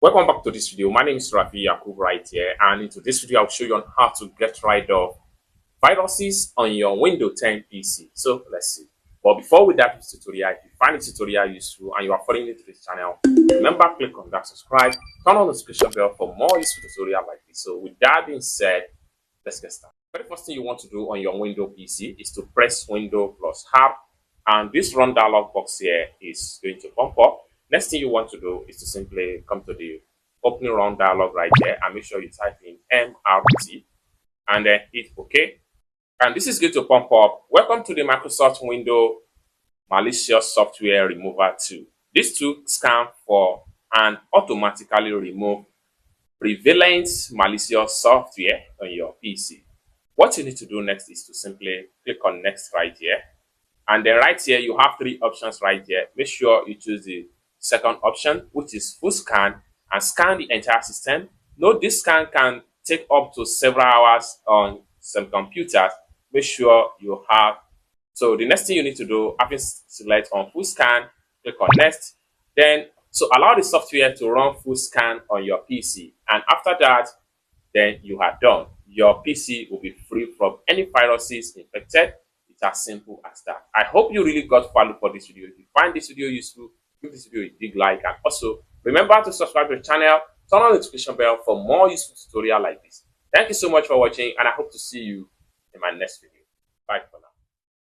Welcome back to this video. My name is Rafi Yakub right here, and in today's video I'll show you on how to get rid of viruses on your Windows 10 PC. So let's see. But before we dive into this tutorial, if you find the tutorial useful and you are following it to this channel, remember click on that subscribe, turn on the notification bell for more useful tutorials like this. So with that being said, let's get started. The very first thing you want to do on your Windows PC is to press Windows plus R, and this run dialog box here is going to pop up. Next thing you want to do is to simply come to the opening run dialog right here and make sure you type in MRT and then hit OK. And this is going to pop up. Welcome to the Microsoft Windows Malicious Software Remover tool. This tool scans for and automatically remove prevalent malicious software on your PC. What you need to do next is to simply click on next right here. And then right here, you have three options right here. Make sure you choose the second option, which is full scan, and scan the entire system. Note this scan can take up to several hours on some computers. Make sure you have. So the next thing you need to do, after select on full scan, click on next. Then, so allow the software to run full scan on your PC. And after that, then you are done. Your PC will be free from any viruses infected. It's as simple as that. I hope you really got value for this video. If you find this video useful, give this video a big like, and also remember to subscribe to the channel, turn on the notification bell for more useful tutorials like this. Thank you so much for watching, and I hope to see you in my next video. Bye.